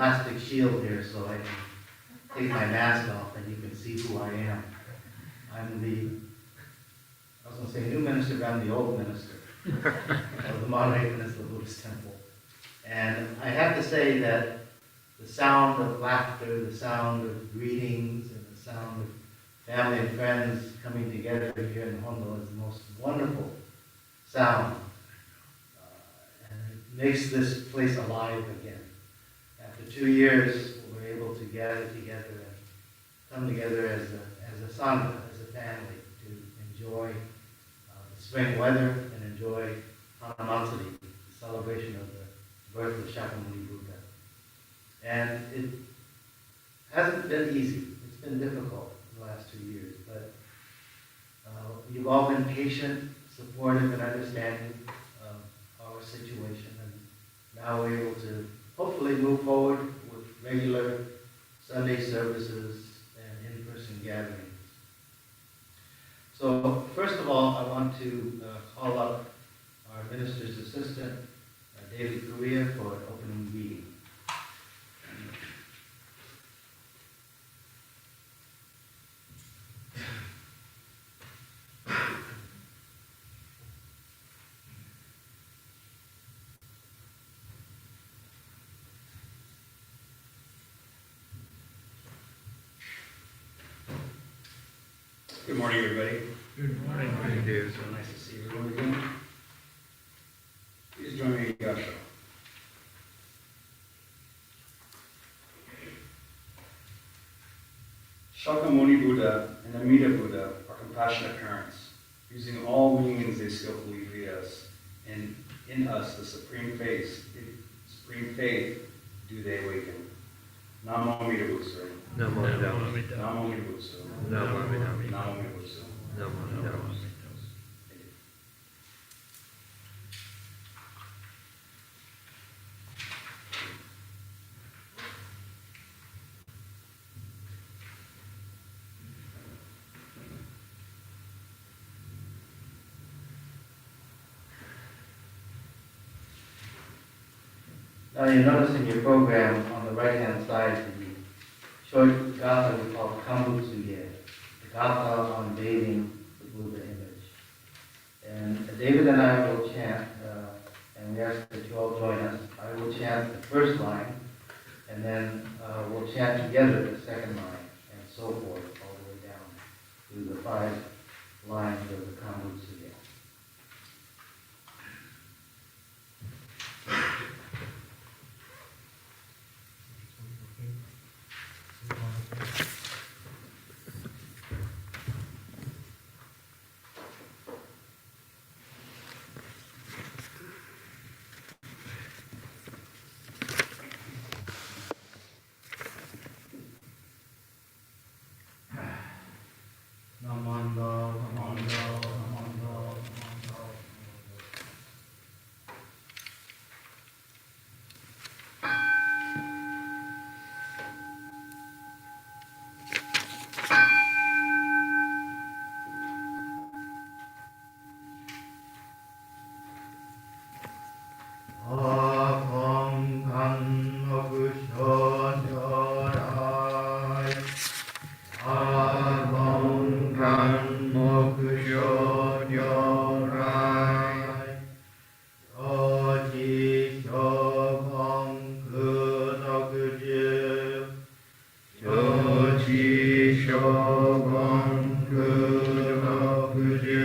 plastic shield here so I can take my mask off and you can see who I am. I was going to say new minister, but I'm the old minister of the Monterey Peninsula Buddhist Temple. And I have to say that the sound of laughter, the sound of greetings, and the sound of family and friends coming together here in Hondo is the most wonderful sound. And it makes this place alive again. After 2 years, we're able to gather together and come together as a sangha, as a family, to enjoy the spring weather and enjoy Hanamatsuri, the celebration of the birth of Shakyamuni Buddha. And it hasn't been easy. It's been difficult the last 2 years, but you've all been patient, supportive, and understanding of our situation. And now we're able to hopefully move forward with regular Sunday services and in-person gatherings. So first of all, I want to call up our minister's assistant, David Correa, for an opening reading. Good morning, everybody. Good morning. How are you doing? So nice to see everyone again. Please join me in Yasha. Shakyamuni Buddha and Amida Buddha are compassionate parents, using all means they skillfully feed us, and in us the supreme faith do they awaken. Namo Amida Butsu. Namo Namo Namo Amida Butsu. Namo Namo Namo Amida Butsu. Namo Namo. Now you notice in your program on the right-hand side the short gatha we call Kambutsuye, the gatha on bathing the Buddha image. And David and I will chant, and we ask that you all join us. I will chant the first line, and then we'll chant together the second line, and so forth, all the way down through the 5 lines of the Kambutsuye. Namanda, Namanda, Namanda, Namanda. Aham Kanma Kushojarai. Aham Kanma Kushojarai. Oji Shobham Kudakuji. Oji Shobham Kudakuji.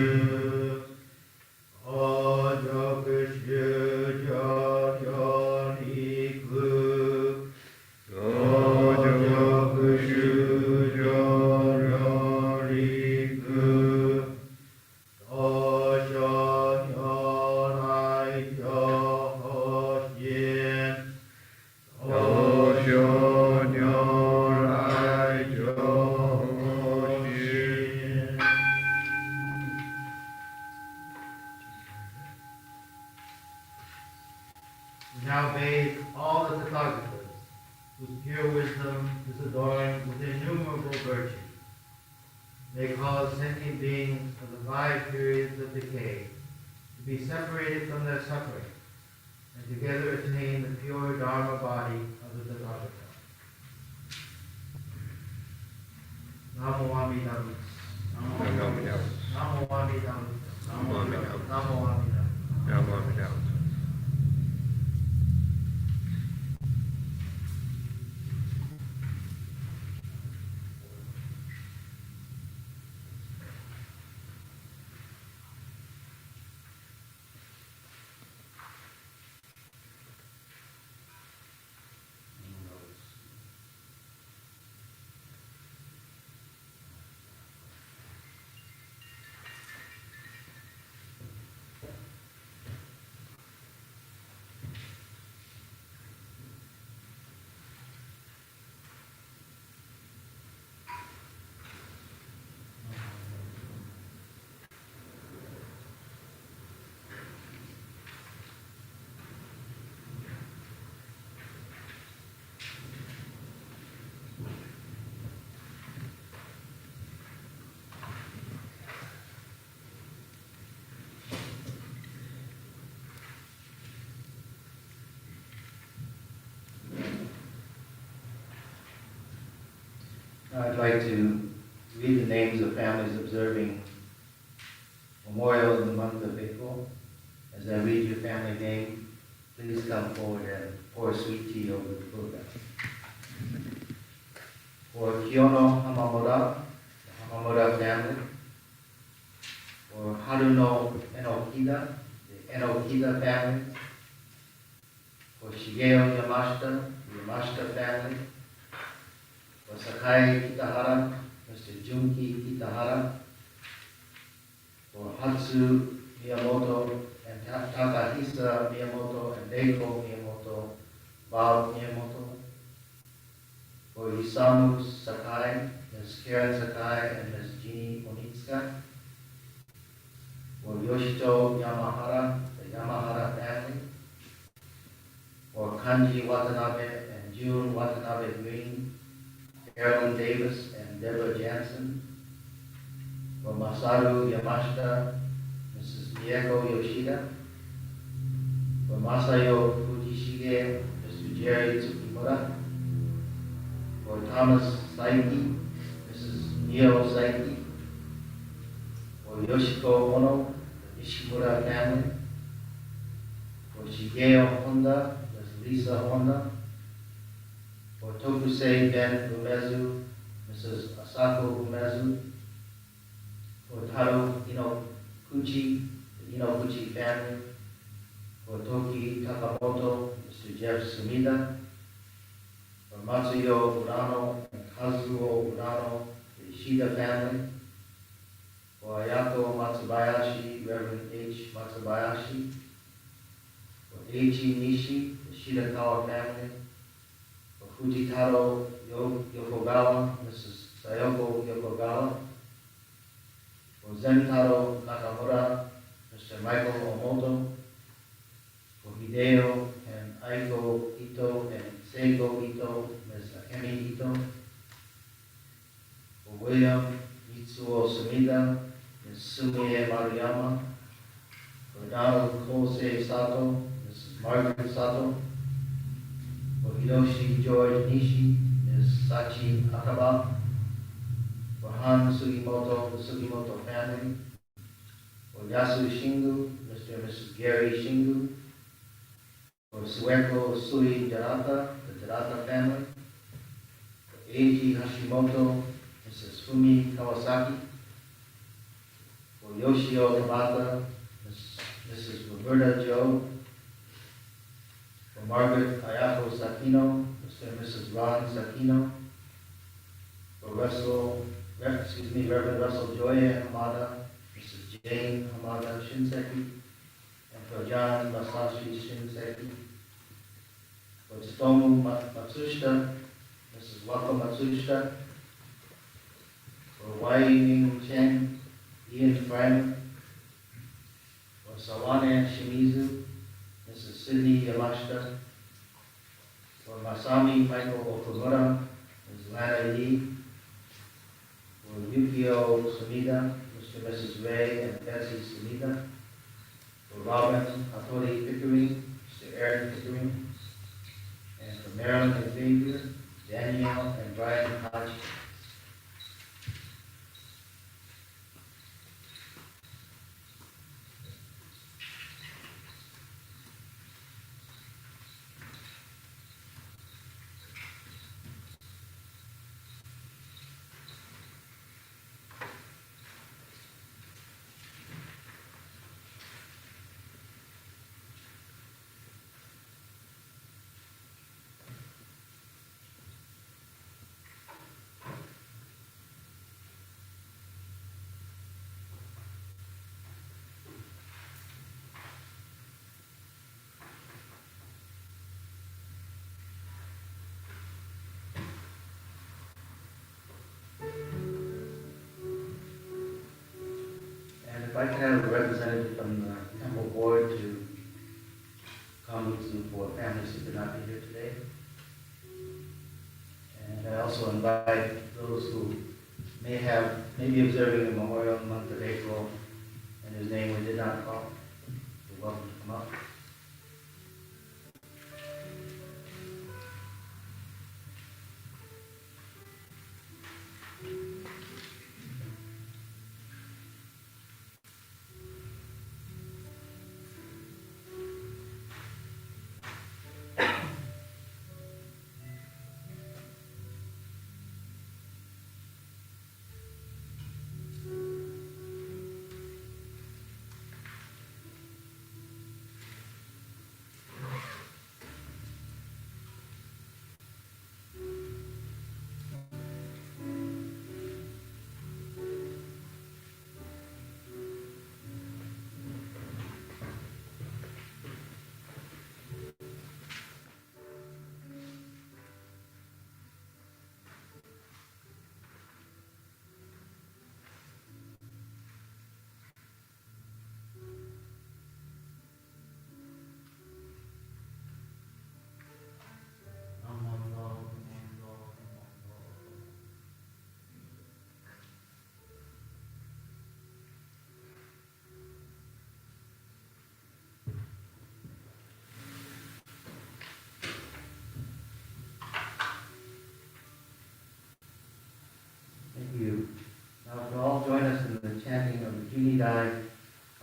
Now bathe all the Tathagatas, whose pure wisdom is adorned with innumerable virtues. They cause sentient beings of the 5 periods of decay to be separated from their suffering and together attain the pure Dharma body of the Tathagata. Namo Amidam. Namo Amidam. Namo Amidam. Namo Amidam. Namo Amidam. Namo Amidam. I'd like to read the names of families observing Memorial in the month of April. As I read your family name, please come forward and pour sweet tea over the Buddha. For Kyono Hamamura, the Hamamura family. For Haruno Enokida, the Enokida family. For Shigeo Yamashita, the Yamashita family. For Sakai Kitahara, Mr. Junki Kitahara. For Hatsu Miyamoto and Takahisa Miyamoto and Reiko Miyamoto, Bob Miyamoto. For Isamu Sakai, Ms. Karen Sakai and Ms. Jeannie Onitsuka. For Yoshito Yamahara, the Yamahara family. For Kanji Watanabe and June Watanabe Green. Carolyn Davis and Deborah Jansen. For Masaru Yamashita, Mrs. Mieko Yoshida. For Masayo Fujishige, Mr. Jerry Tsukimura. For Thomas Saiki, Mrs. Mio Saiki. For Yoshiko Ono, the Ishimura family. For Shigeo Honda, Ms. Lisa Honda. For Tokusei Ben Umezu, Mrs. Asako Umezu. For Taro Inoguchi, the Inoguchi family. For Toki Takamoto, Mr. Jeff Sumida. For Matsuyo Urano and Kazuo Urano, the Ishida family. For Ayako Matsubayashi, Reverend H. Matsubayashi. For Eiichi Nishi, the Shidakawa family. For Fujitaro Yokogawa, Mrs. Sayoko Yokogawa. For Zentaro Nakamura, Mr. Michael Omoto. For Hideo and Aiko Ito and Seiko Ito, Ms. Akemi Ito. For William Mitsuo Sumida, Ms. Sumie Maruyama. For Donald Kosei Sato, Mrs. Margaret Sato. For Hiroshi George Nishi, Ms. Sachi Akaba. For Han Sugimoto, the Sugimoto family. For Yasu Shingu, Mr. and Mrs. Gary Shingu. For Sueko Sui Jarata, the Jarata family. For Eiji Hashimoto, Mrs. Fumi Kawasaki. For Yoshio Tabata, Mrs. Roberta Joe. For Margaret Ayako Sakino, Mr. and Mrs. Ron Sakino. For Reverend Russell Joya Hamada, Mrs. Jane Hamada Shinseki. And for John Masashi Shinseki. For Tsutomu Matsushita, Mrs. Wako Matsushita. For Wai Ming Chen, Ian Freeman. For Sawane Shimizu, Mrs. Sydney Yamashita. For Masami Michael Okumura, Ms. Lana Lee. For Yukio Sumida, Mr. and Mrs. Ray and Betsy Sumida. For Robin Hattori Pickering, Mr. Eric Danielle and Brian Hodge. And if I can have a representative from the temple board to come with some for families who could not be here today. And I also invite those who may be observing the Memorial Month of April and whose name we did not call. You're welcome to come up. Thank you. Now, if you all join us in the chanting of the Genie Dai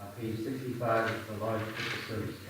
on page 65 of the large Crystal Service Book.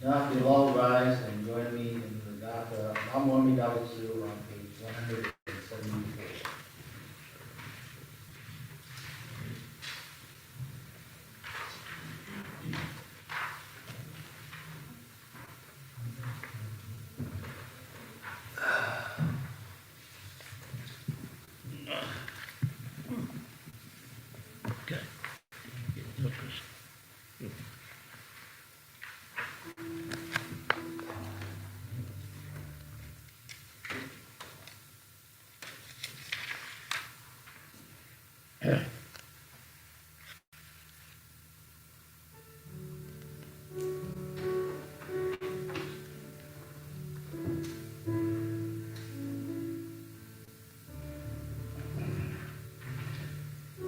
Now, if you'll all rise and join me in the Gatha Namwami Davatsu on page 174. Okay.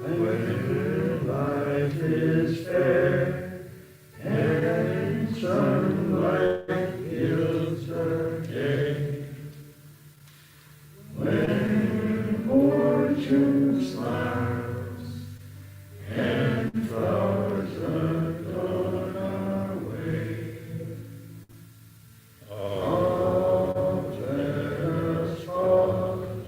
When life is fair and sunlight gilds the day, when fortune smiles and flowers adorn our way, oh, let us pause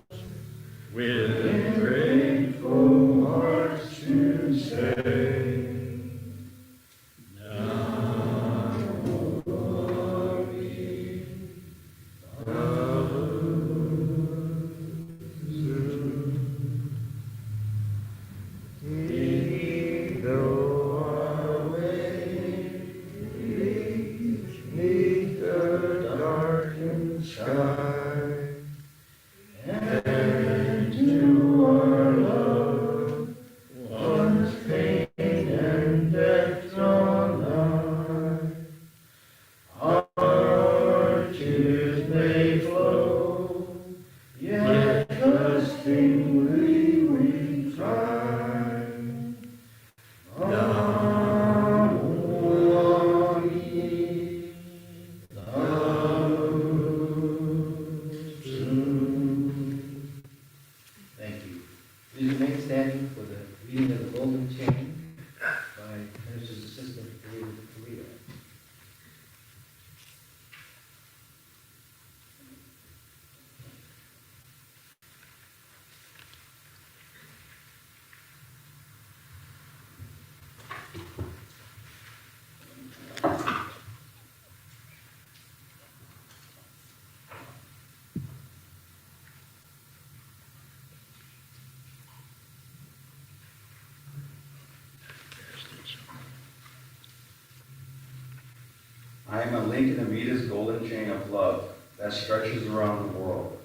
with grateful hearts to say, though our way leads neath the darkened sky, and to our love one's pain and death draw nigh. Our tears may flow, yet trustingly we cry. Namwami Davatsu. Thank you. Please remain standing for the reading of the Golden Chain by Minister's Assistant Korea. I am a link in Amita's golden chain of love that stretches around the world.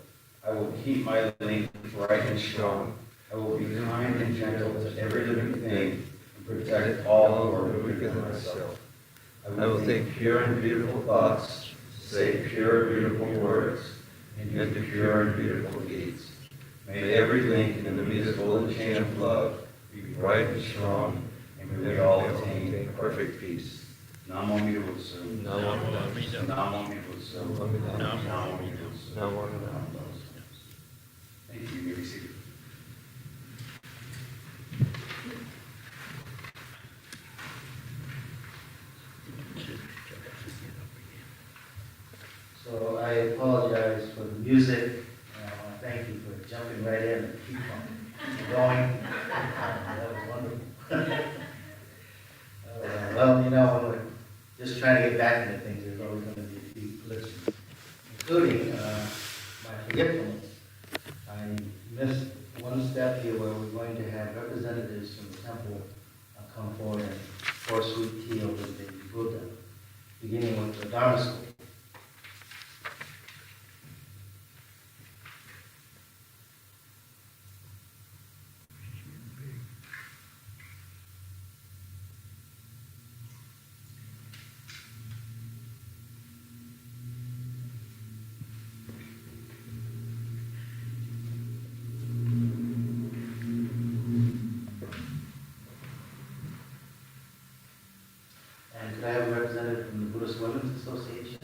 I will keep my link bright and strong. I will be kind and gentle to every living thing and protect all who are weaker than myself. I will think pure and beautiful thoughts, say pure and beautiful words, and do pure and beautiful deeds. May every link in Amita's golden chain of love be bright and strong, and may we all attain perfect peace. Namo Amida Butsu. Namo Amida. Namo Amida Butsu. Namo Amida. Namo Amida Butsu. Namo Amida. Thank you. You may be seated. So I apologize for the music. Thank you for jumping right in and keep on going. That was wonderful. Well, you know, we're just trying to get back into things. There's always going to be a few glitches, including my forgetfulness. I missed one step here where we're going to have representatives from the temple come forward and pour sweet tea over the Buddha, beginning with the Dharma school. And could I have a representative from the Buddhist Women's Association?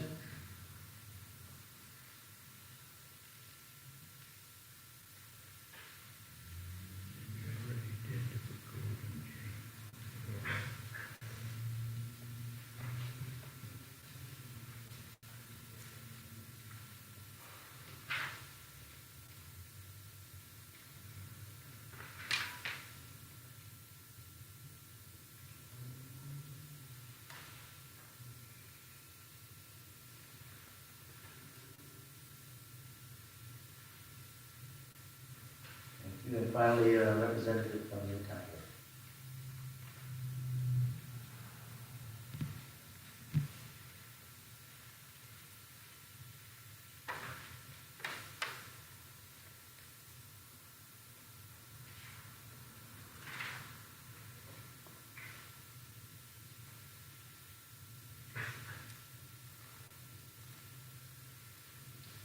and finally a representative from the temple.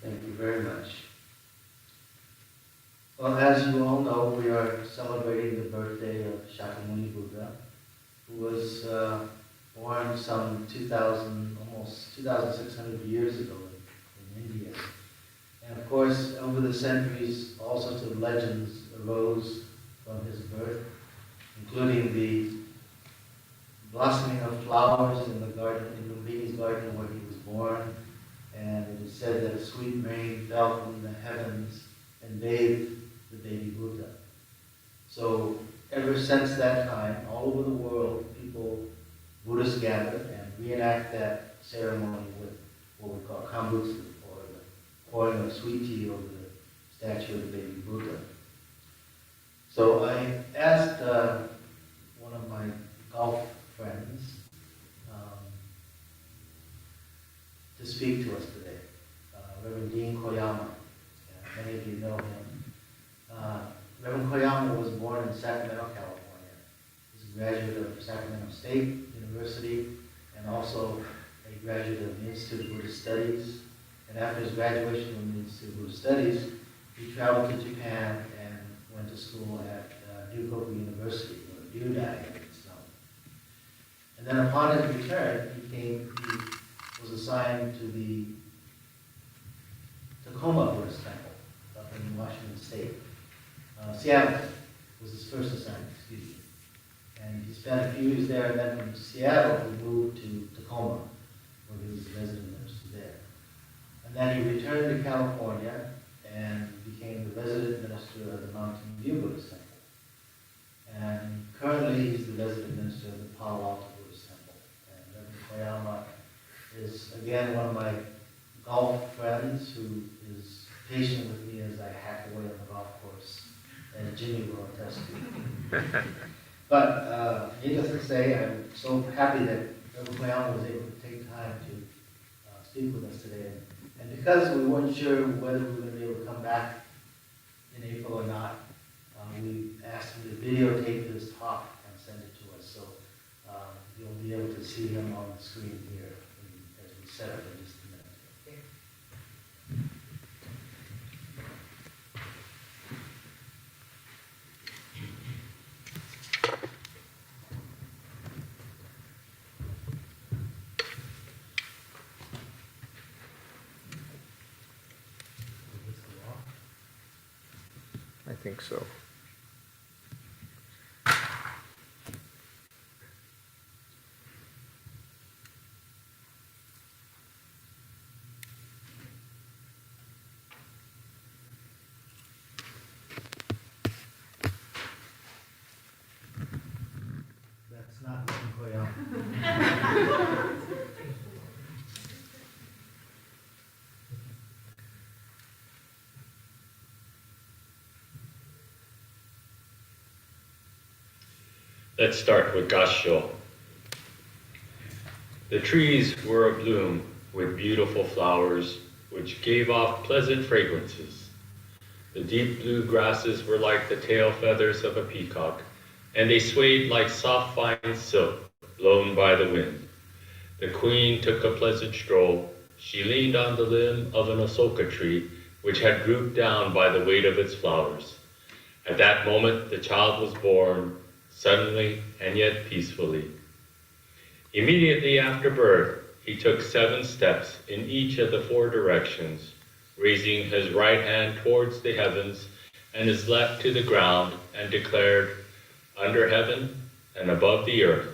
Thank you very much. Well, as you all know, we are celebrating the birthday of Shakyamuni Buddha, who was born some 2,000, almost 2,600 years ago in India. And of course, over the centuries, all sorts of legends arose from his birth, including the blossoming of flowers in the garden, in Lumbini's garden where he was born. And it is said that a sweet rain fell from the heavens and bathed the baby Buddha. So ever since that time, all over the world, Buddhists gather and reenact that ceremony with what we call kambutsu, or the pouring of sweet tea over the statue of the baby Buddha. So I asked one of my golf friends to speak to us today, Reverend Dean Koyama. Many of you know him. Reverend Koyama was born in Sacramento, California. He's a graduate of Sacramento State University and also a graduate of the Institute of Buddhist Studies. And after his graduation from the Institute of Buddhist Studies, he traveled to Japan and went to school at Ryukoku University, or Ryudai, it's known. And then upon his return, he was assigned to the Tacoma Buddhist Temple up in Washington State. Seattle was his first assignment, excuse me. And he spent a few years there, and then from Seattle he moved to Tacoma, where he was the resident minister there. And then he returned to California and became the resident minister of the Mountain View Buddhist Temple. And currently he's the resident minister of the Palo Alto Buddhist Temple. And Reverend Koyama is again one of my golf friends who is patient with me as I hack away on the golf course, and Jimmy will attest to. But needless to say, I'm so happy that Reverend Koyama was able to take time to speak with us today. And because we weren't sure whether we were going to be able to come back in April or not, we asked him to videotape his talk and send it to us. So you'll be able to see him on the screen here as we set up in just a minute. Okay. I think so. That's not Reverend Koyama. Let's start with Gasho. The trees were abloom with beautiful flowers, which gave off pleasant fragrances. The deep blue grasses were like the tail feathers of a peacock, and they swayed like soft fine silk blown by the wind. The queen took a pleasant stroll. She leaned on the limb of an asoka tree, which had drooped down by the weight of its flowers. At that moment, the child was born, suddenly and yet peacefully. Immediately after birth, he took 7 steps in each of the 4 directions, raising his right hand towards the heavens and his left to the ground, and declared, "Under heaven and above the earth,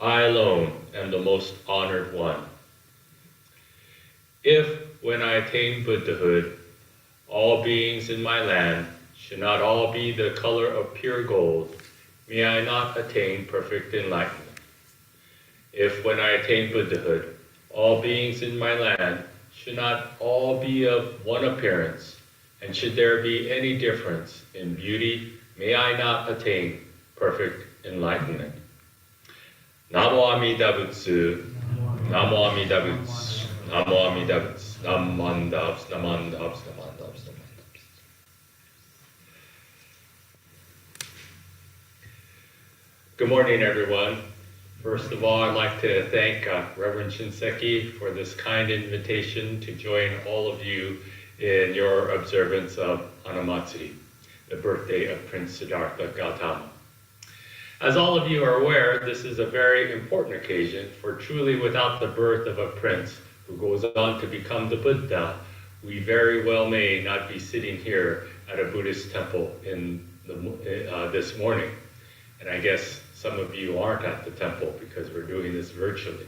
I alone am the most honored one. If, when I attain Buddhahood, all beings in my land should not all be the color of pure gold, may I not attain perfect enlightenment. If, when I attain Buddhahood, all beings in my land should not all be of one appearance, And should there be any difference in beauty, may I not attain perfect enlightenment. Namo Amida Butsu, Namo Amida Butsu, Namo Amida Butsu, Namandabs, Namandabs, Namandabs, Namandabs. Good morning, everyone. First of all, I'd like to thank Reverend Shinseki for this kind invitation to join all of you in your observance of Hanamatsuri, the birthday of Prince Siddhartha Gautama. As all of you are aware, this is a very important occasion, for truly without the birth of a prince who goes on to become the Buddha, we very well may not be sitting here at a Buddhist temple this morning. And I guess some of you aren't at the temple because we're doing this virtually.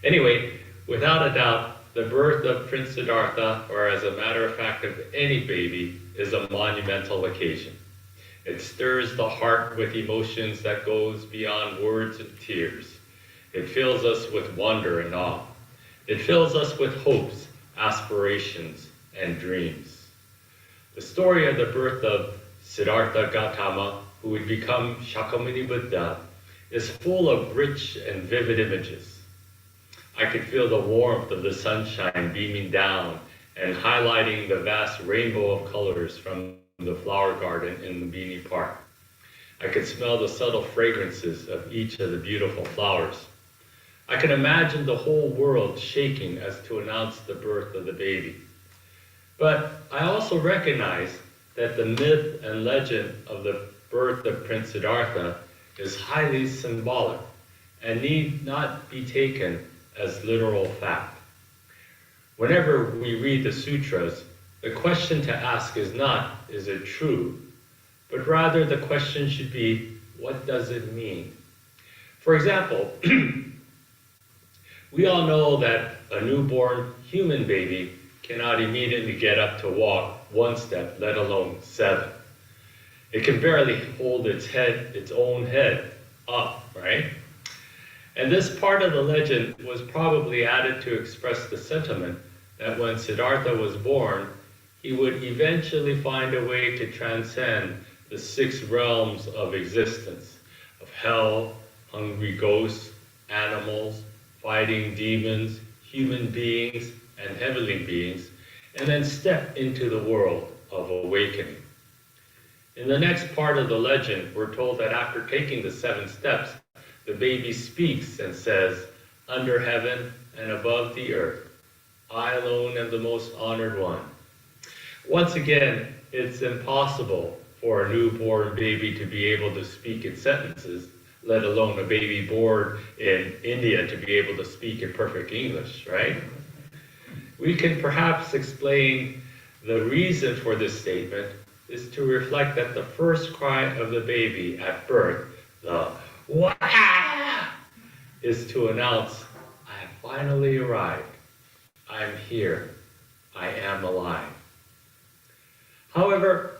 Anyway, without a doubt, the birth of Prince Siddhartha, or as a matter of fact of any baby, is a monumental occasion. It stirs the heart with emotions that goes beyond words and tears. It fills us with wonder and awe. It fills us with hopes, aspirations, and dreams. The story of the birth of Siddhartha Gautama, who would become Shakyamuni Buddha, is full of rich and vivid images. I could feel the warmth of the sunshine beaming down and highlighting the vast rainbow of colors from the flower garden in Lumbini Park. I could smell the subtle fragrances of each of the beautiful flowers. I can imagine the whole world shaking as to announce the birth of the baby. But I also recognize that the myth and legend of the birth of Prince Siddhartha is highly symbolic and need not be taken as literal fact. Whenever we read the sutras, the question to ask is not, is it true? But rather the question should be, what does it mean? For example, we all know that a newborn human baby cannot immediately get up to walk one step, let alone 7. It can barely hold its own head up, right? And this part of the legend was probably added to express the sentiment that when Siddhartha was born, he would eventually find a way to transcend the 6 realms of existence, of hell, hungry ghosts, animals, fighting demons, human beings, and heavenly beings, and then step into the world of awakening. In the next part of the legend, we're told that after taking the 7 steps, the baby speaks and says, "Under heaven and above the earth, I alone am the most honored one." Once again, it's impossible for a newborn baby to be able to speak in sentences, let alone a baby born in India to be able to speak in perfect English, right? We can perhaps explain the reason for this statement is to reflect that the first cry of the baby at birth, the "Wah!" is to announce, "I have finally arrived. I am here. I am alive." However,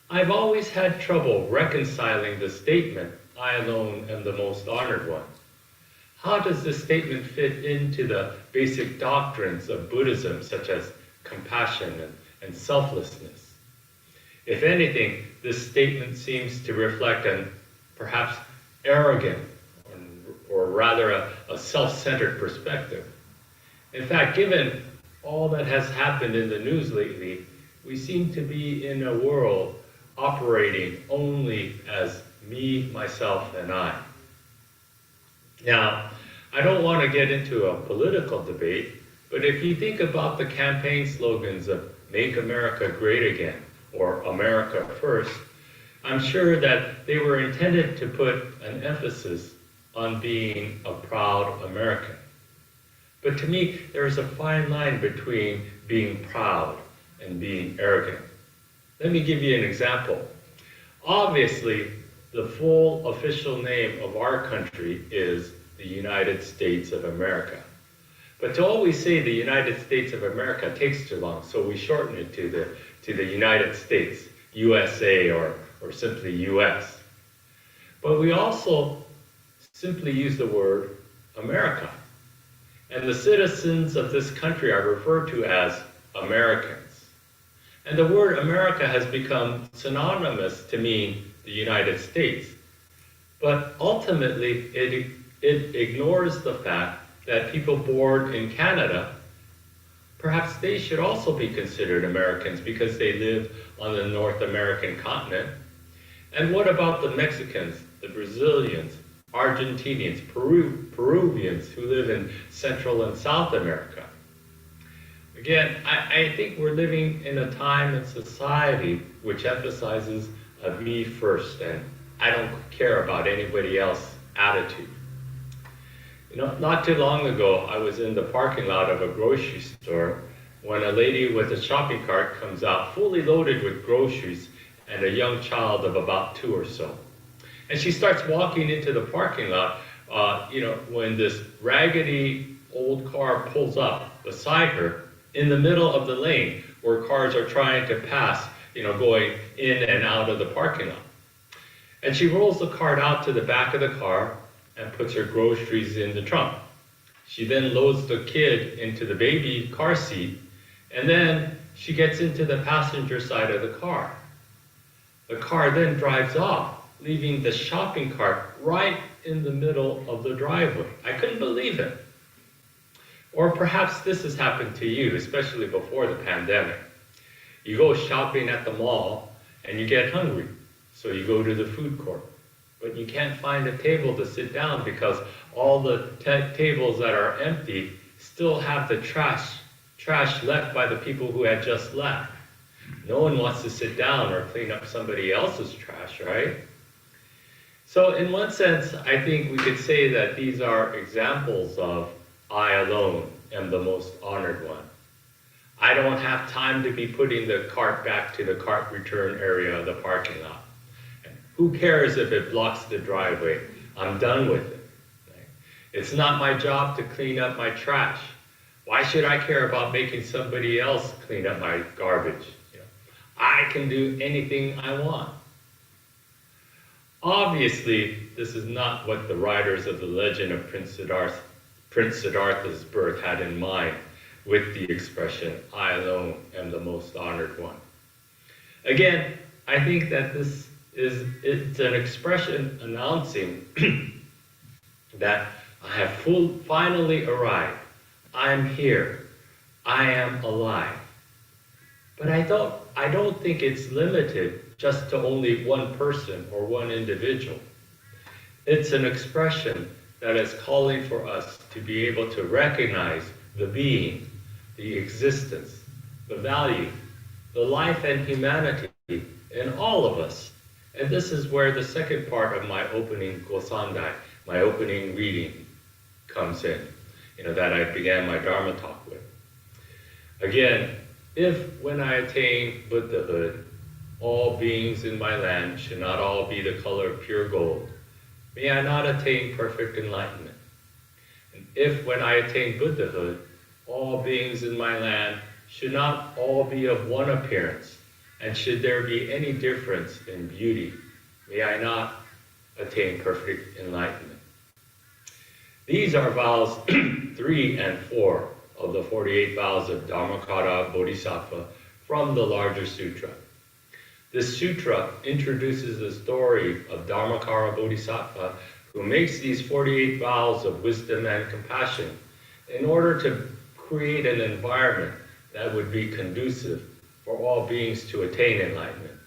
I've always had trouble reconciling the statement, "I alone am the most honored one." How does this statement fit into the basic doctrines of Buddhism, such as compassion and selflessness? If anything, this statement seems to reflect an perhaps arrogant or rather a self-centered perspective. In fact, given all that has happened in the news lately, we seem to be in a world operating only as me, myself, and I. Now, I don't want to get into a political debate, but if you think about the campaign slogans of "Make America Great Again" or "America First," I'm sure that they were intended to put an emphasis on being a proud American. But to me, there's a fine line between being proud and being arrogant. Let me give you an example. Obviously, the full official name of our country is the United States of America. But to always say the United States of America takes too long, so we shorten it to the United States, USA, or simply US. But we also simply use the word America. And the citizens of this country are referred to as Americans. And the word America has become synonymous to mean the United States. But ultimately, it ignores the fact that people born in Canada, perhaps they should also be considered Americans because they live on the North American continent. And what about the Mexicans, the Brazilians, Argentinians, Peruvians who live in Central and South America? Again, I think we're living in a time and society which emphasizes a me first and I don't care about anybody else attitude. You know, not too long ago, I was in the parking lot of a grocery store when a lady with a shopping cart comes out fully loaded with groceries and a young child of about 2 or so. And she starts walking into the parking lot, when this raggedy old car pulls up beside her in the middle of the lane where cars are trying to pass, going in and out of the parking lot. And she rolls the cart out to the back of the car and puts her groceries in the trunk. She then loads the kid into the baby car seat, and then she gets into the passenger side of the car. The car then drives off, leaving the shopping cart right in the middle of the driveway. I couldn't believe it. Or perhaps this has happened to you, especially before the pandemic. You go shopping at the mall and you get hungry, so you go to the food court. But you can't find a table to sit down because all the tables that are empty still have the trash left by the people who had just left. No one wants to sit down or clean up somebody else's trash, right? So in one sense, I think we could say that these are examples of I alone am the most honored one. I don't have time to be putting the cart back to the cart return area of the parking lot. Who cares if it blocks the driveway? I'm done with it. Right? It's not my job to clean up my trash. Why should I care about making somebody else clean up my garbage? I can do anything I want. Obviously, this is not what the writers of the legend of Prince Siddhartha's birth had in mind with the expression, I alone am the most honored one. Again, I think that it's an expression announcing that I have finally arrived. I'm here. I am alive. But I don't think it's limited just to only one person or one individual. It's an expression that is calling for us to be able to recognize the being, the existence, the value, the life and humanity in all of us. And this is where the second part of my opening Gosandai, my opening reading, comes in, that I began my Dharma talk with. Again, if when I attain Buddhahood, all beings in my land should not all be the color of pure gold, may I not attain perfect enlightenment. And if when I attain Buddhahood, all beings in my land should not all be of one appearance, and should there be any difference in beauty, may I not attain perfect enlightenment. These are vows 3 and 4 of the 48 vows of Dharmakara Bodhisattva from the larger sutra. This sutra introduces the story of Dharmakara Bodhisattva, who makes these 48 vows of wisdom and compassion in order to create an environment that would be conducive for all beings to attain enlightenment.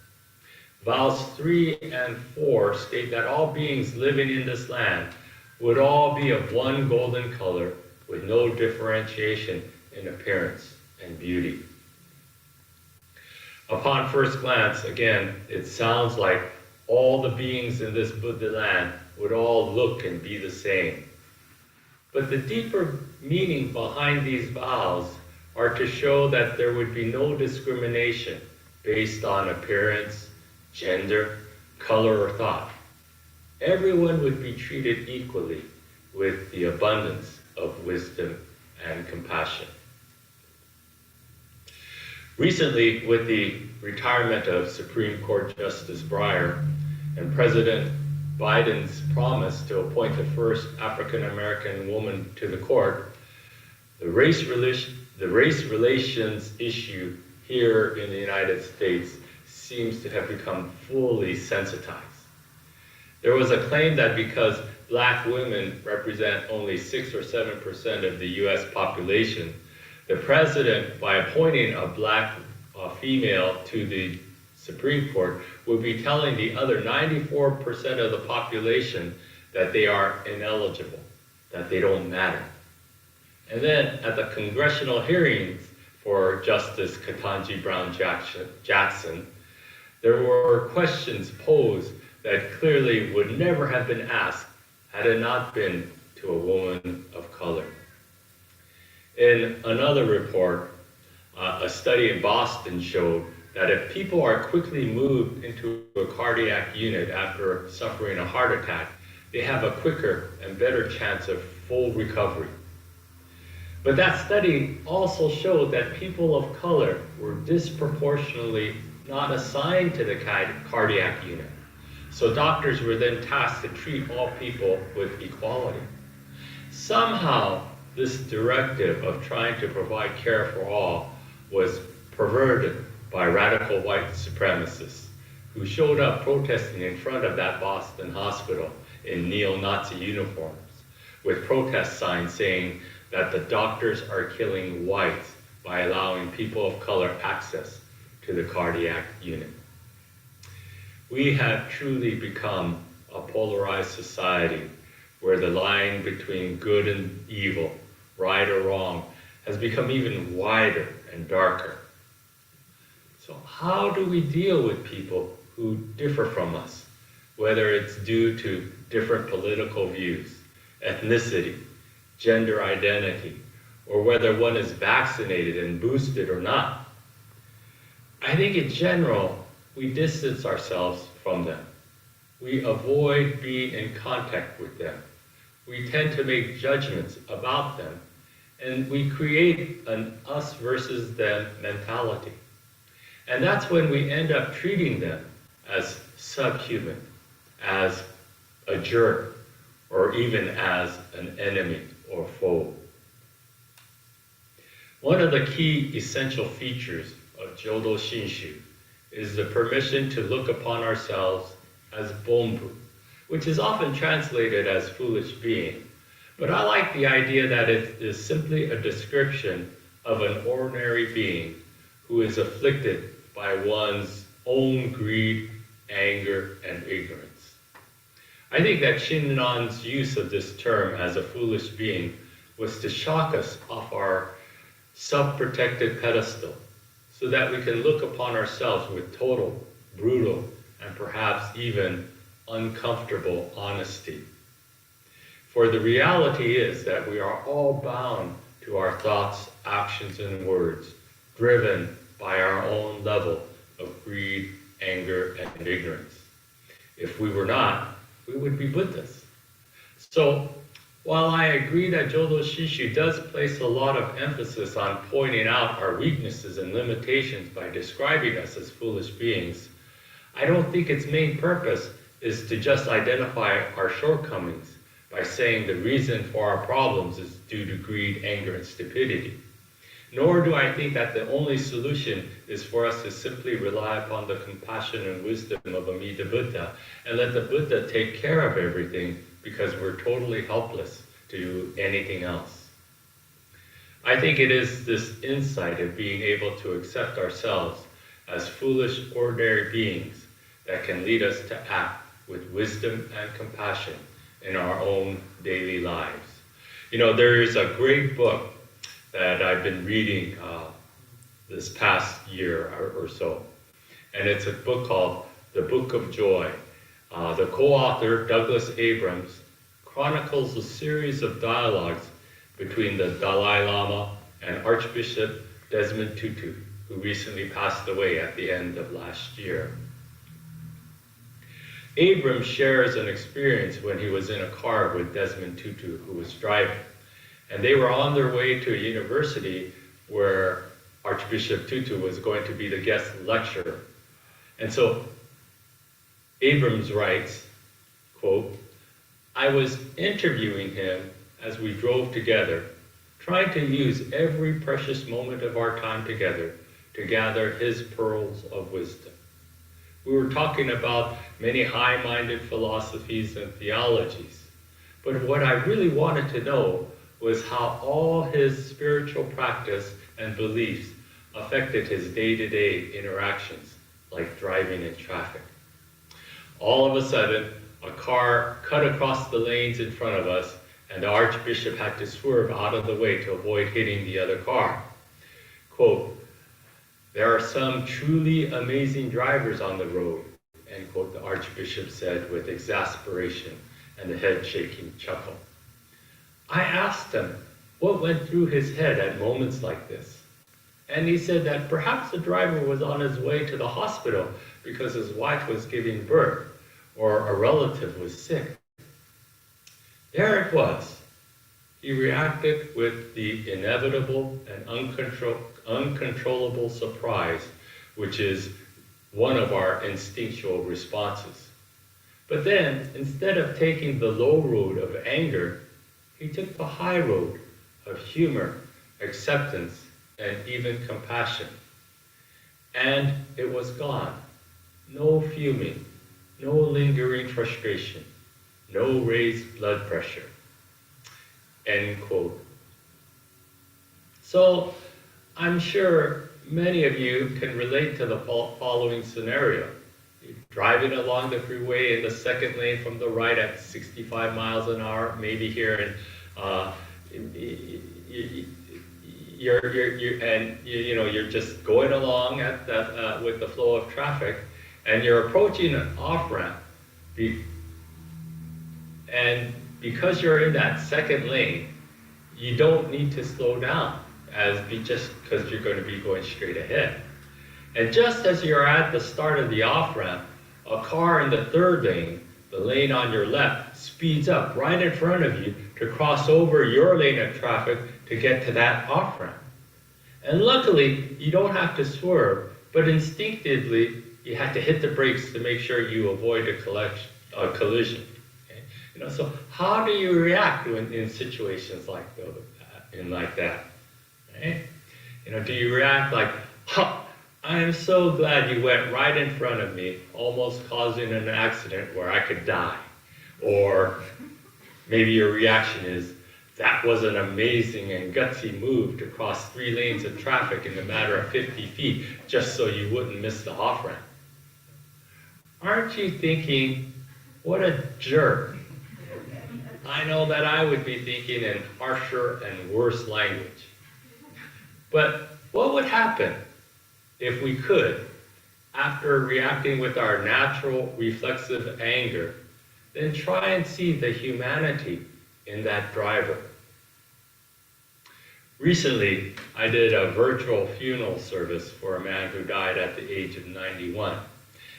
Vows 3 and 4 state that all beings living in this land would all be of one golden color with no differentiation in appearance and beauty. Upon first glance, again, it sounds like all the beings in this Buddha land would all look and be the same. But the deeper meaning behind these vows are to show that there would be no discrimination based on appearance, gender, color, or thought. Everyone would be treated equally with the abundance of wisdom and compassion. Recently, with the retirement of Supreme Court Justice Breyer and President Biden's promise to appoint the first African-American woman to the court, the race relations issue here in the United States seems to have become fully sensitized. There was a claim that because black women represent only 6 or 7% of the US population, the president, by appointing a black female to the Supreme Court, would be telling the other 94% of the population that they are ineligible, that they don't matter. And then at the congressional hearings for Justice Ketanji Brown Jackson, there were questions posed that clearly would never have been asked had it not been to a woman of color. In another report, a study in Boston showed that if people are quickly moved into a cardiac unit after suffering a heart attack, they have a quicker and better chance of full recovery. But that study also showed that people of color were disproportionately not assigned to the cardiac unit. So doctors were then tasked to treat all people with equality. Somehow, this directive of trying to provide care for all was perverted by radical white supremacists who showed up protesting in front of that Boston hospital in neo-Nazi uniforms with protest signs saying that the doctors are killing whites by allowing people of color access to the cardiac unit. We have truly become a polarized society where the line between good and evil, right or wrong, has become even wider and darker. So how do we deal with people who differ from us, whether it's due to different political views, ethnicity, gender identity, or whether one is vaccinated and boosted or not? I think in general, we distance ourselves from them. We avoid being in contact with them. We tend to make judgments about them, and we create an us versus them mentality. And that's when we end up treating them as subhuman, as a jerk, or even as an enemy or foe. One of the key essential features of Jodo Shinshu is the permission to look upon ourselves as Bonbu, which is often translated as foolish being. But I like the idea that it is simply a description of an ordinary being who is afflicted by one's own greed, anger, and ignorance. I think that Shinnan's use of this term as a foolish being was to shock us off our self-protected pedestal so that we can look upon ourselves with total, brutal, and perhaps even uncomfortable honesty. For the reality is that we are all bound to our thoughts, actions, and words, driven by our own level of greed, anger, and ignorance. If we were not, we would be Buddhas. So, while I agree that Jodo Shinshu does place a lot of emphasis on pointing out our weaknesses and limitations by describing us as foolish beings, I don't think its main purpose is to just identify our shortcomings by saying the reason for our problems is due to greed, anger, and stupidity. Nor do I think that the only solution is for us to simply rely upon the compassion and wisdom of Amida Buddha and let the Buddha take care of everything because we're totally helpless to do anything else. I think it is this insight of being able to accept ourselves as foolish, ordinary beings that can lead us to act with wisdom and compassion in our own daily lives. You know, there is a great book that I've been reading this past year or so, and it's a book called The Book of Joy. The co-author, Douglas Abrams, chronicles a series of dialogues between the Dalai Lama and Archbishop Desmond Tutu, who recently passed away at the end of last year. Abrams shares an experience when he was in a car with Desmond Tutu, who was driving, and they were on their way to a university where Archbishop Tutu was going to be the guest lecturer. And so Abrams writes, quote, "I was interviewing him as we drove together, trying to use every precious moment of our time together to gather his pearls of wisdom. We were talking about many high-minded philosophies and theologies, but what I really wanted to know was how all his spiritual practice and beliefs affected his day-to-day interactions, like driving in traffic. All of a sudden, a car cut across the lanes in front of us, and the Archbishop had to swerve out of the way to avoid hitting the other car. Quote, "There are some truly amazing drivers on the road," end quote, the Archbishop said with exasperation and a head-shaking chuckle. I asked him what went through his head at moments like this. And he said that perhaps the driver was on his way to the hospital because his wife was giving birth or a relative was sick. There it was. He reacted with the inevitable and uncontrollable surprise, which is one of our instinctual responses. But then, instead of taking the low road of anger, he took the high road of humor, acceptance, and even compassion. And it was gone. No fuming, no lingering frustration, no raised blood pressure. End quote. So, I'm sure many of you can relate to the following scenario. You're driving along the freeway in the second lane from the right at 65 miles an hour, maybe here in you're just going along at that with the flow of traffic, and you're approaching an off-ramp, and because you're in that second lane, you don't need to slow down just because you're going to be going straight ahead. And just as you're at the start of the off-ramp, a car in the third lane, the lane on your left, speeds up right in front of you to cross over your lane of traffic to get to that off-ramp. And luckily, you don't have to swerve, but instinctively, you have to hit the brakes to make sure you avoid a collision. Okay? So how do you react in situations like that? Right? Do you react like, I am so glad you went right in front of me, almost causing an accident where I could die? Or maybe your reaction is, that was an amazing and gutsy move to cross 3 lanes of traffic in a matter of 50 feet just so you wouldn't miss the off-ramp. Aren't you thinking, what a jerk? I know that I would be thinking in harsher and worse language. But what would happen if we could, after reacting with our natural reflexive anger, then try and see the humanity in that driver? Recently, I did a virtual funeral service for a man who died at the age of 91.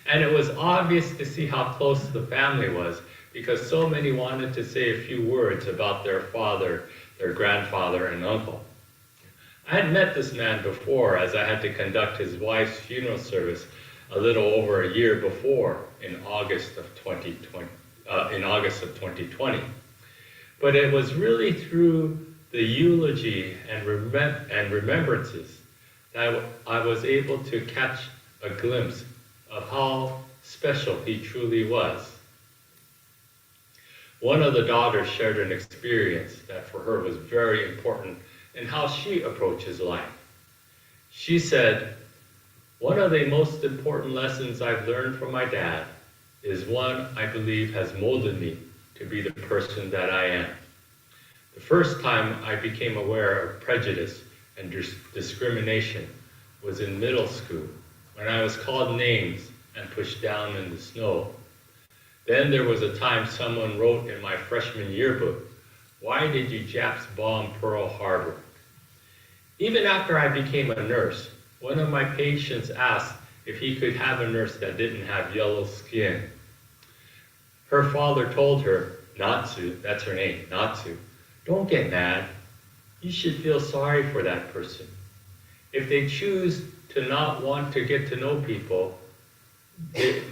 And it was obvious to see how close the family was, because so many wanted to say a few words about their father, their grandfather, and uncle. I had met this man before, as I had to conduct his wife's funeral service a little over a year before, in August of 2020. But it was really through the eulogy and remembrances that I was able to catch a glimpse of how special he truly was. One of the daughters shared an experience that for her was very important in how she approaches life. She said, "One of the most important lessons I've learned from my dad is one I believe has molded me to be the person that I am. The first time I became aware of prejudice and discrimination was in middle school, when I was called names and pushed down in the snow. Then there was a time someone wrote in my freshman yearbook, 'Why did you Japs bomb Pearl Harbor?' Even after I became a nurse, one of my patients asked if he could have a nurse that didn't have yellow skin. Her father told her, Natsu, that's her name, Natsu, don't get mad. You should feel sorry for that person. If they choose to not want to get to know people, if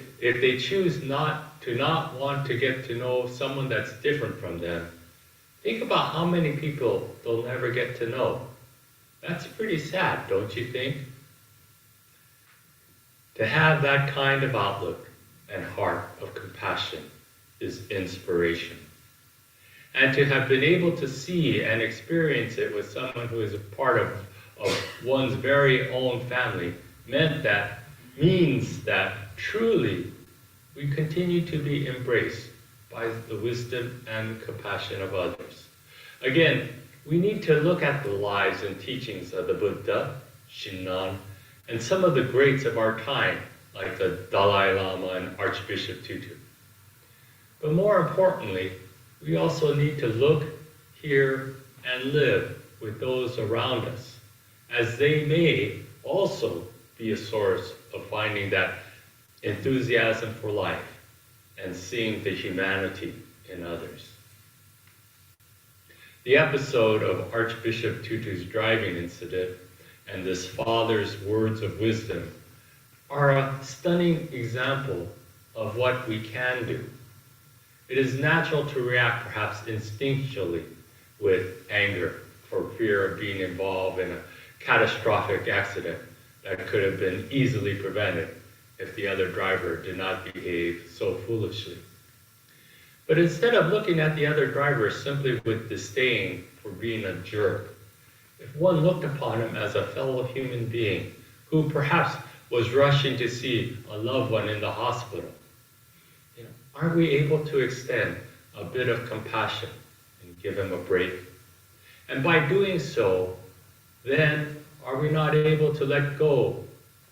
they choose not want to get to know someone that's different from them, think about how many people they'll never get to know. That's pretty sad, don't you think?" To have that kind of outlook and heart of compassion is inspiration. And to have been able to see and experience it with someone who is a part of one's very own family means that truly we continue to be embraced by the wisdom and compassion of others. Again, we need to look at the lives and teachings of the Buddha, Shinran, and some of the greats of our time, like the Dalai Lama and Archbishop Tutu. But more importantly, we also need to look, hear, and live with those around us, as they may also be a source of finding that enthusiasm for life and seeing the humanity in others. The episode of Archbishop Tutu's driving incident and this father's words of wisdom are a stunning example of what we can do. It is natural to react perhaps instinctually with anger for fear of being involved in a catastrophic accident that could have been easily prevented if the other driver did not behave so foolishly. But instead of looking at the other driver simply with disdain for being a jerk, if one looked upon him as a fellow human being who perhaps was rushing to see a loved one in the hospital, are we able to extend a bit of compassion and give him a break? And by doing so, then are we not able to let go,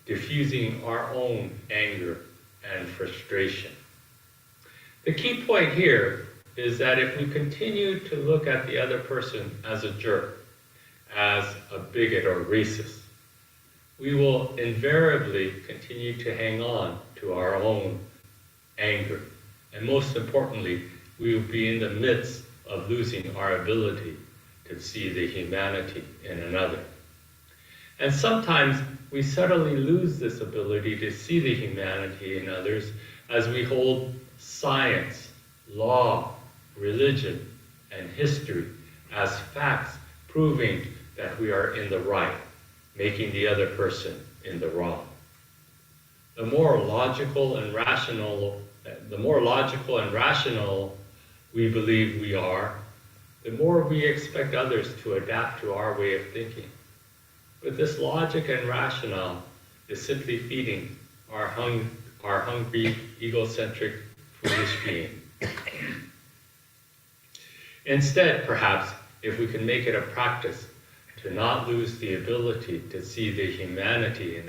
diffusing our own anger and frustration? The key point here is that if we continue to look at the other person as a jerk, as a bigot or racist, we will invariably continue to hang on to our own anger. And most importantly, we will be in the midst of losing our ability to see the humanity in another. And sometimes we subtly lose this ability to see the humanity in others as we hold science, law, religion, and history as facts proving that we are in the right, making the other person in the wrong. The more logical and rational we believe we are, the more we expect others to adapt to our way of thinking. But this logic and rationale is simply feeding our hungry, egocentric, foolish being. Instead, perhaps, if we can make it a practice to not lose the ability to see the humanity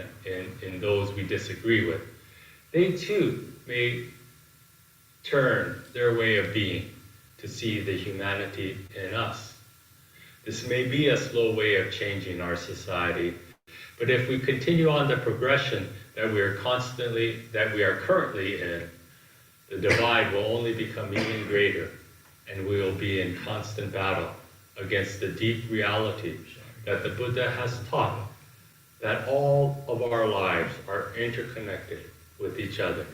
in those we disagree with, they too may turn their way of being to see the humanity in us. This may be a slow way of changing our society, but if we continue on the progression that we are currently in, the divide will only become even greater, and we will be in constant battle against the deep reality that the Buddha has taught, that all of our lives are interconnected with each other.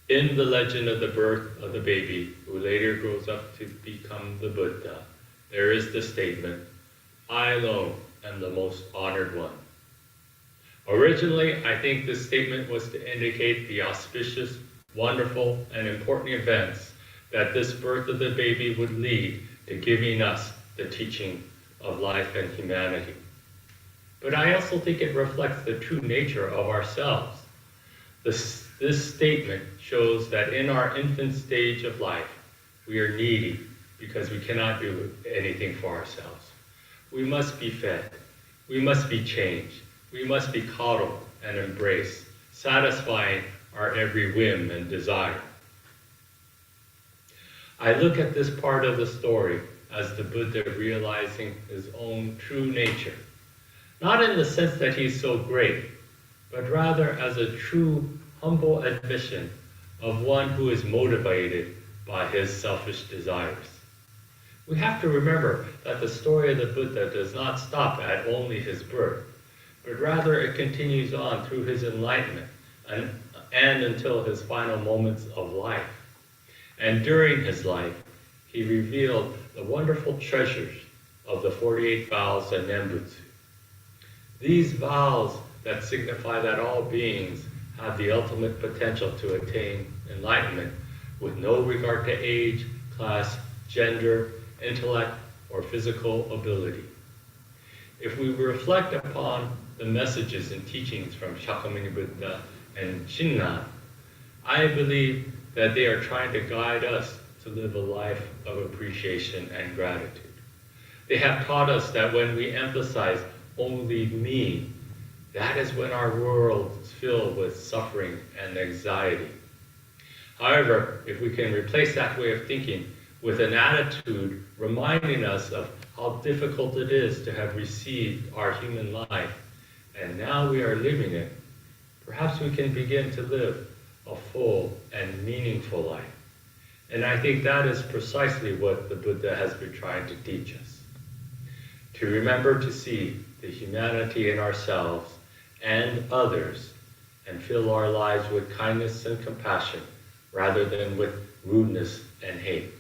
In the legend of the birth of the baby who later grows up to become the Buddha, there is the statement, "I alone am the most honored one." Originally, I think this statement was to indicate the auspicious, wonderful, and important events that this birth of the baby would lead to giving us the teaching of life and humanity. But I also think it reflects the true nature of ourselves. This statement shows that in our infant stage of life, we are needy because we cannot do anything for ourselves. We must be fed. We must be changed. We must be coddled and embraced, satisfying our every whim and desire. I look at this part of the story as the Buddha realizing his own true nature, not in the sense that he's so great, but rather as a true humble admission of one who is motivated by his selfish desires. We have to remember that the story of the Buddha does not stop at only his birth, but rather it continues on through his enlightenment and until his final moments of life. And during his life, he revealed the wonderful treasures of the 48 vows and Nembutsu. These vows that signify that all beings have the ultimate potential to attain enlightenment with no regard to age, class, gender, intellect, or physical ability. If we reflect upon the messages and teachings from Shakyamuni Buddha and Shinran, I believe that they are trying to guide us to live a life of appreciation and gratitude. They have taught us that when we emphasize only me, that is when our world is filled with suffering and anxiety. However, if we can replace that way of thinking with an attitude reminding us of how difficult it is to have received our human life, and now we are living it, perhaps we can begin to live a full and meaningful life. And I think that is precisely what the Buddha has been trying to teach us. To remember to see the humanity in ourselves and others, and fill our lives with kindness and compassion, rather than with rudeness and hate.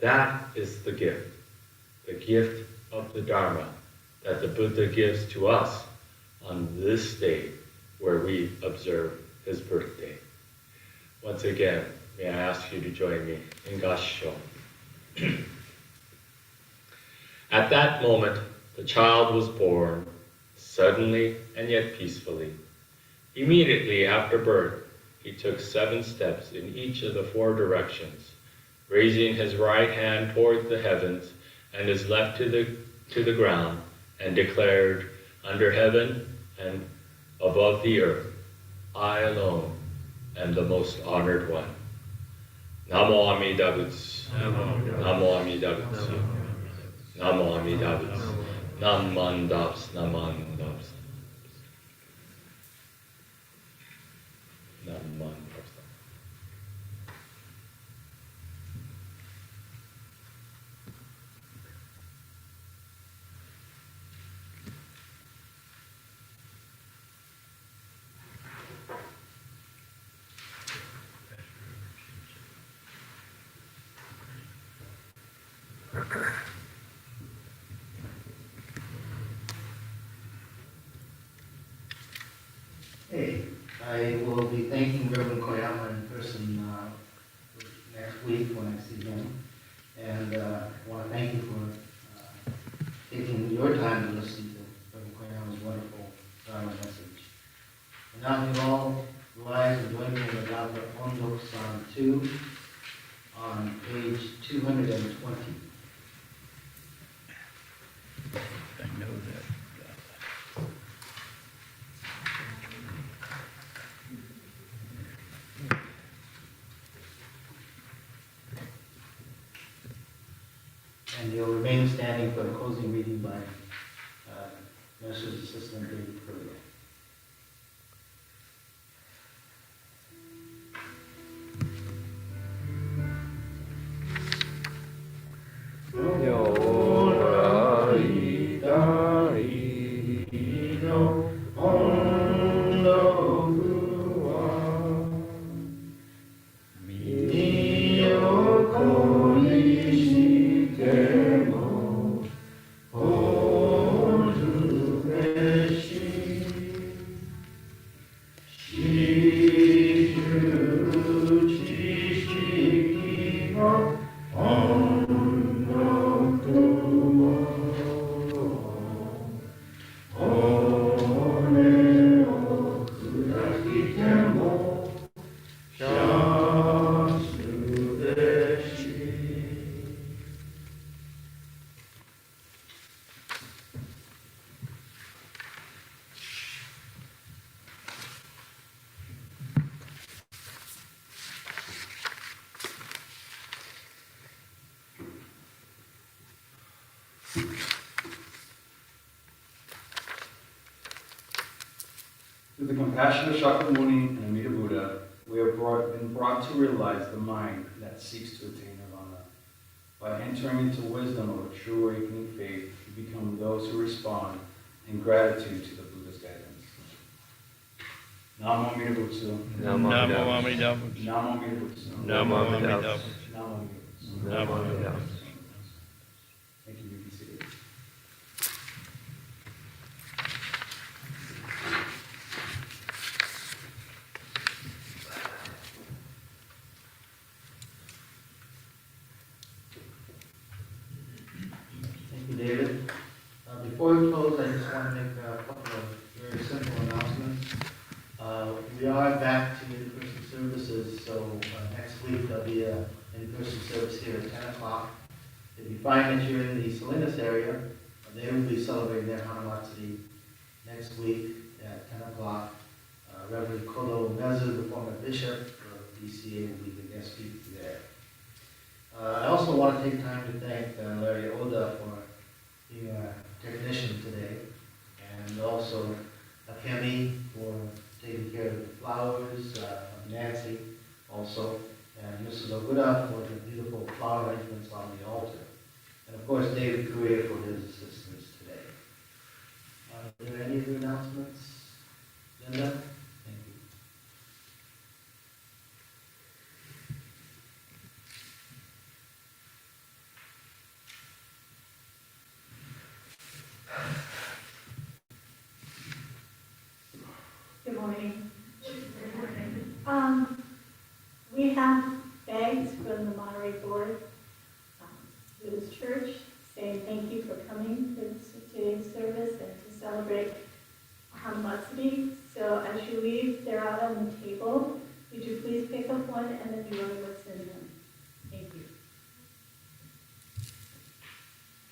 That is the gift of the Dharma that the Buddha gives to us on this day where we observe his birthday. Once again, may I ask you to join me in Gassho. At that moment, the child was born, suddenly and yet peacefully. Immediately after birth, he took 7 steps in each of the 4 directions, raising his right hand toward the heavens and his left to the ground, and declared, under heaven and above the earth, I alone am the most honored one. Namo Amida Butsu. Namo Amida Butsu. Namo Amida Butsu. Namandaps, namandaps. Namandaps. Hey, I will be thanking Reverend Koyama in person next week when I see him. And I want to thank you for taking your time to listen to Reverend Koyama's wonderful Dharma message. And now you all rise and join me in the Dhamma Ondo San 2 on page 220. I know that. And you'll remain standing for the closing reading by Minister's Assistant David Curley. Through the compassion of Shakyamuni and Amida Buddha, we have been brought to realize the mind that seeks to attain nirvana. By entering into wisdom of a true awakening faith, we become those who respond in gratitude to the Buddha's guidance. Namo Amida Butsu. Namo Amida Butsu. Namo Amida Butsu. Namo Amida Butsu. Namo Amida Butsu. Namo Amida Butsu. Thank you, you can be seated. before we close, I just want to make a couple of very simple announcements. We are back to in-person services, so next week there'll be an in-person service here at 10 o'clock. If you find that you're in the Salinas area, they will be celebrating their Hanamatsuri next week at 10 o'clock. Reverend Kodo Mezu, the former bishop of BCA, will be the guest speaker there. I also want to take time to thank Larry Oda for being a technician today, and also Kemi for taking care of the flowers, Nancy also, and Mrs. Oguda for the beautiful flower arrangements on the altar. And of course, David Correa for his assistance today. Are there any other announcements? Linda? Thank you. Good morning. We have bags from the Monterey Board to this church saying thank you for coming to today's service and to celebrate Hanamatsuri. So as you leave, they're out on the table. Would you please pick up one and then you know what's in them? Thank you.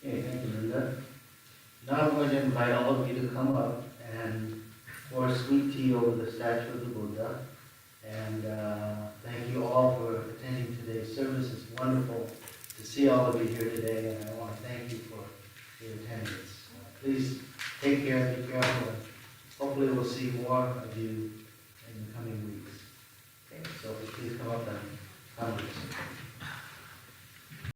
Okay, thank you, Linda. Now I'm going to invite all of you to come up and pour sweet tea over the statue of the Buddha. And thank you all for attending today's service. It's wonderful to see all of you here today, and I want to thank you for your attendance. Please take care, be careful, and hopefully we'll see more of you in the coming weeks. Okay, so please come up and come with us.